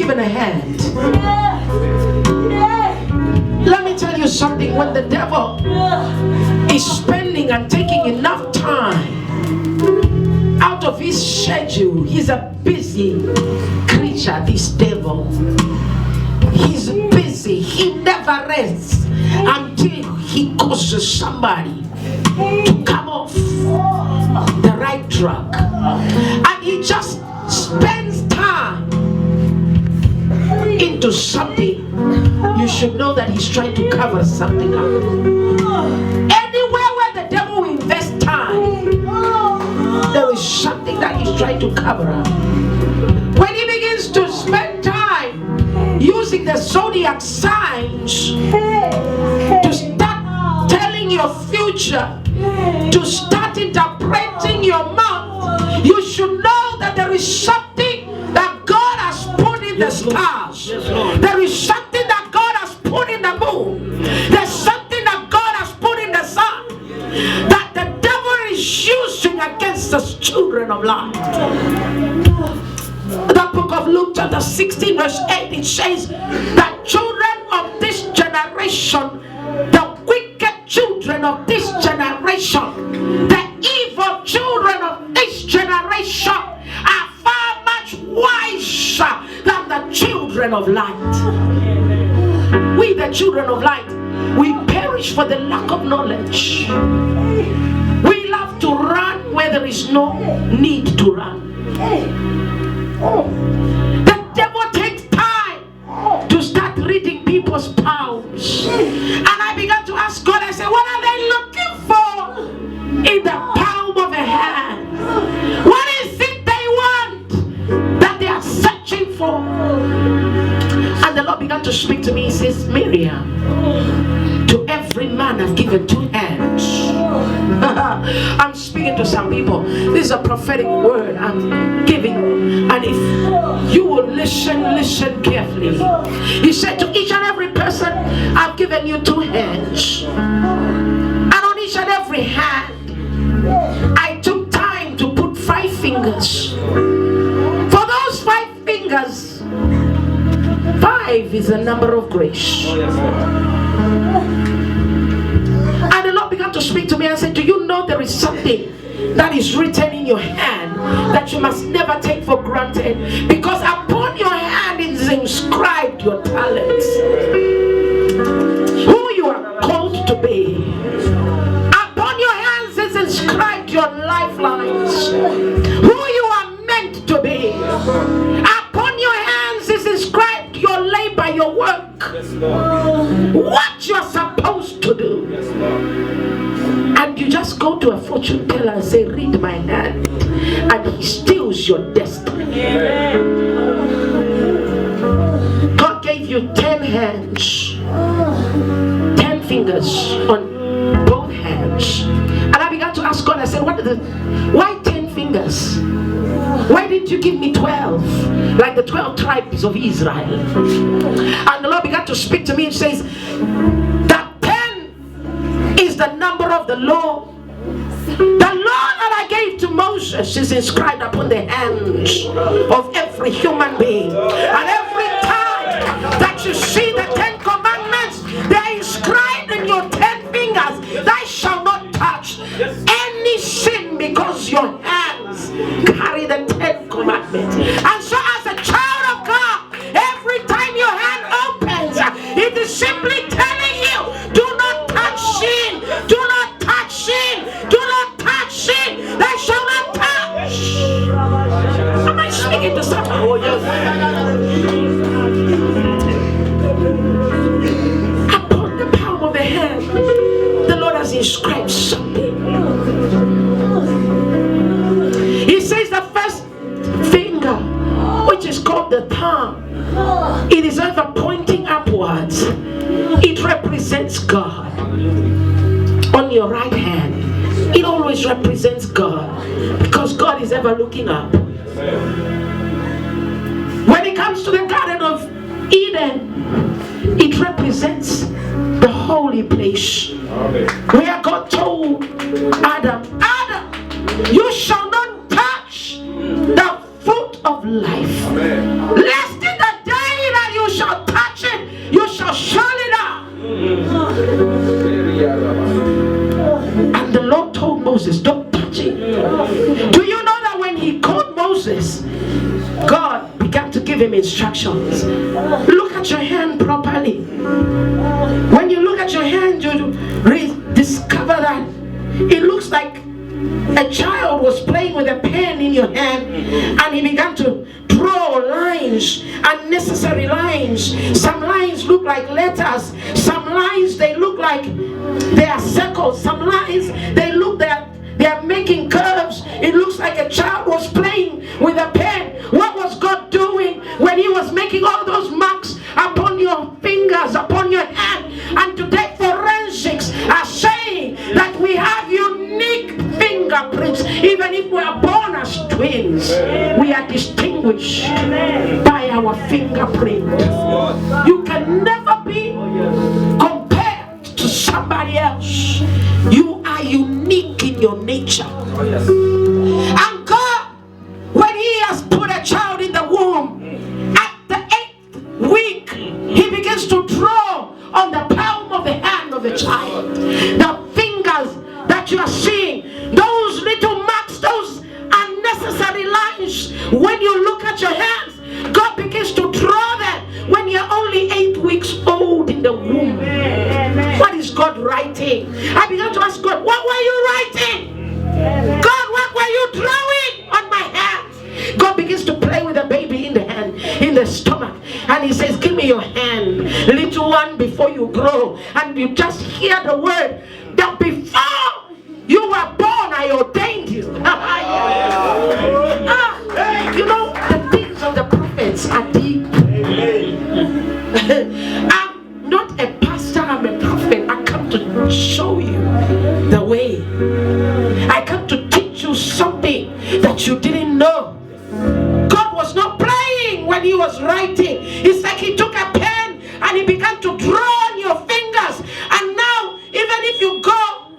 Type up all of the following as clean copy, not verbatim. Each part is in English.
given a hand. Let me tell you something. When the devil is spending and taking enough time out of his schedule, he's a busy creature, this devil. He's busy. He never rests until he causes somebody to come off the right track. And he just spends time into something. You should know that he's trying to cover something up. Anywhere where the devil will invest time, there is something that he's trying to cover up. When he begins to spend time using the zodiac signs to start telling your future, to start interpreting your month, you should know that there is something that God has put in the stars. There is something that God has put in the moon. There's something that God has put in the sun that the devil is using against the children of light. The book of Luke chapter 16 verse 8, it says that children of this generation, the wicked children of this generation, the evil children of this generation are far much wiser than the children of light. We, the children of light, we perish for the lack of knowledge. We love to run where there is no need to run. The devil takes time to start reading people's palms. And I began to ask God, I said, what are they looking for in the palm of a hand? What is it they want that they are searching for? And the Lord began to speak to me. He says, Mirriam, to every man I've given 2 hands. I'm speaking to some people. This is a prophetic word I'm giving. And if you will listen carefully. He said to each and every person, I've given you 2 hands. And on each and every hand, I took time to put 5 fingers. For those 5 fingers, 5 is a number of grace. And the Lord began to speak to me and said, do you know there is something that is written in your hand that you must never take for granted? Because upon your hand is inscribed your talents, who you are called to be. Upon your hands is inscribed your lifelines, who you are meant to be. Upon your hands is inscribed your labor, your work, what you are supposed to do. And you just go to a fortune teller and say, read my hand, and he steals your destiny. God gave you 10 hands, 10 fingers on both hands. And I began to ask God, I said, why 10 fingers? Why didn't you give me 12, like the 12 tribes of Israel? And the Lord began to speak to me and says, that 10 is the number of the law. The law that I gave to Moses is inscribed upon the hands of every human being. And every time that you see the 10 commandments, they're inscribed in your 10 fingers. Thou shalt not touch any sin, because your hands carry the 10 commandments. And so as a child of God, every time your hand opens, it is simply telling you, do not touch sin, do not touch sin, do not touch sin, they shall not touch. Am I speaking to someone? Oh, yes. Upon the palm of the hand, the Lord has inscribed something. He says the first finger, which is called the thumb, it is ever pointing upwards. It represents God. On your right hand, it always represents God, because God is ever looking up. When it comes to the Garden of Eden, it represents the holy place, where God told Adam, you shall not touch the fruit of life, lest in the day Moses, don't touch it. Do you know that when he called Moses, God began to give him instructions? Look at your hand properly. When you look at your hand, you discover that it looks like a child was playing with a pen in your hand, and he began to draw lines, unnecessary lines. Some lines look like letters. Some lines, they look like they are circles. Some lines, they are making curves. It looks like a child was playing with a pen. What was God doing when he was making all those marks upon your fingers, upon your hand? And today forensics are saying that we have unique fingerprints. Even if we are born as twins, we are distinguished by our fingerprint. You can never be compared to somebody else. You are unique in your nature. And God, when he has put a child in the womb, at the 8th week, he begins to draw on the palm of the hand of the child. The fingers that you are seeing, those little marks, those unnecessary lines, when you look at your hands, God begins to draw them when you're only 8 weeks old in the womb. What is God writing? I began to ask God, what were you writing? God, what were you drawing on my hands? God begins to play with the baby in the hand, in the stomach, and he says, give me your hand, little one, before you grow. And you just hear the word that before you were born, I ordained you. You know, the things of the prophets are deep. I'm not a pastor, I'm a prophet. I come to show you the way. I come to teach you something that you didn't know. God was not playing when he was writing. It's like he took a pen and he began to draw on your fingers. And now, even if you go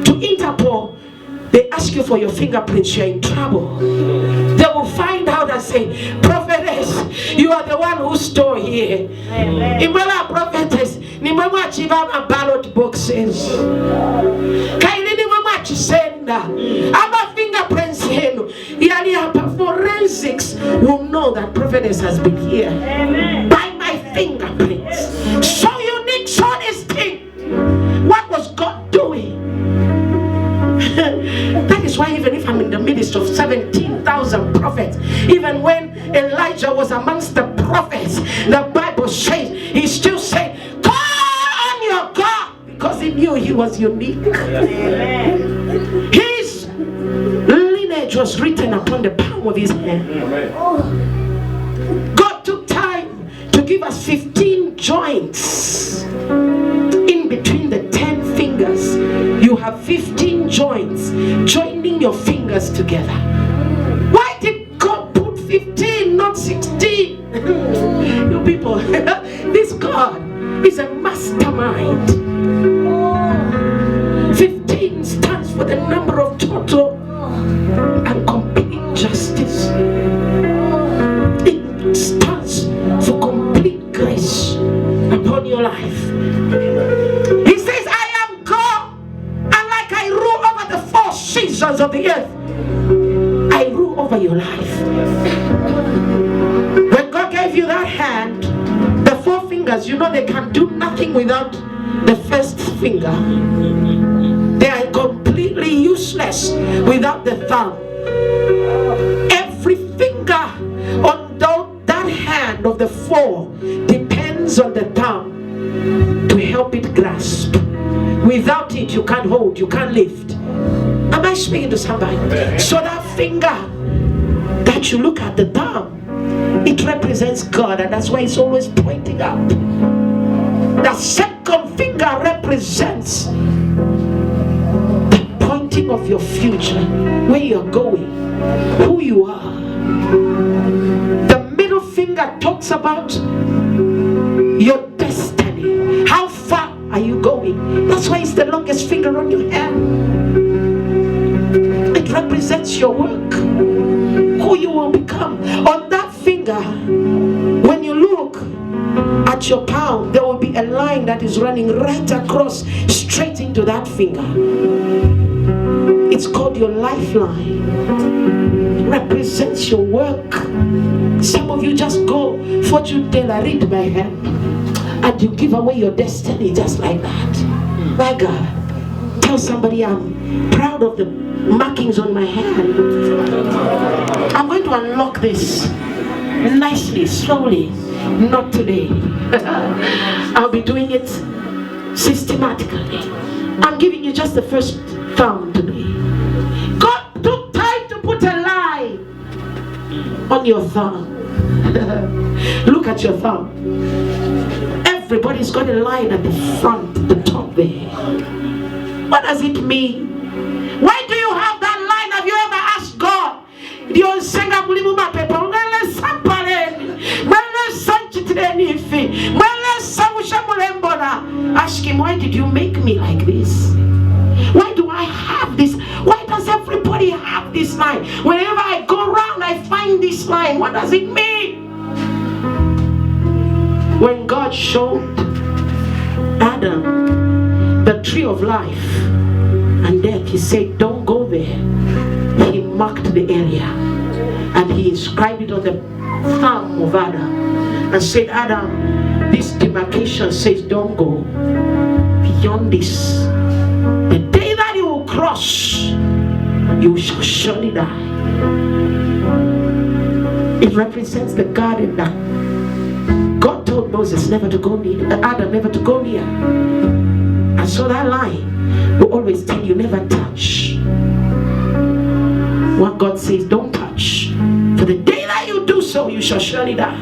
to Interpol, they ask you for your fingerprints, you're in trouble. They will find out and say, prophetess, you are the one who stole here. Imala prophetess, ni mama chiva ma ballot boxes. Kaini ni mama chisenda. Ama fingerprints henu. Yani hapa forensics will know that prophetess has been here. By my fingerprints. So unique, so distinct. What was God doing? That is why even if I'm in the midst of 17,000 prophets, even when Elijah was amongst the prophets, the Bible says he still said, call on your God, because he knew he was unique. His lineage was written upon the palm of his hand. God took time to give us 15 joints in between the 10 fingers. You have 15 joints joining your fingers together. Why did God put 15, not 16? You people, this God is a mastermind. 15 stands for the number of total and complete justice. It stands for complete grace upon your life. He says, I am God, and like I rule over the 4 seasons of the earth, I rule over your life. When God gave you that hand, the 4 fingers, you know they can do nothing without the first finger. They are completely useless without the thumb. Every finger on that hand of the 4 depends on the thumb to help it grasp. Without it, you can't hold, you can't lift. Am I speaking to somebody? So that finger that you look at, the thumb, it represents God, and that's why it's always pointing up. The second finger represents the pointing of your future, where you're going, who you are. The middle finger talks about your destiny. How far are you going? That's why it's the longest finger on your hand. It represents your work, who you will become. On that finger, when you look at your palm, there will be a line that is running right across, straight into that finger. It's called your lifeline. It represents your work. Some of you just go, fortune teller, read my hand, and you give away your destiny just like that. My God. Tell somebody, I'm proud of the markings on my hand. I'm going to unlock this nicely, slowly. Not today. I'll be doing it systematically. I'm giving you just the first thumb today. God took time to put a line on your thumb. Look at your thumb. Everybody's got a line at the front, the top there. What does it mean? Why do you have that line? Have you ever asked God? Ask him, why did you make me like this? Why do I have this? Why does everybody have this line? Whenever I go around, I find this line. What does it mean? When God showed Adam the tree of life and death, he said, don't go there. He marked the area and he inscribed it on the thumb of Adam and said, Adam, this demarcation says don't go beyond this. The day that you will cross, you shall surely die. It represents the garden that God told Moses never to go near, Adam never to go near. And so that line will always tell you never touch what God says don't touch. For the day that you do so, you shall surely die.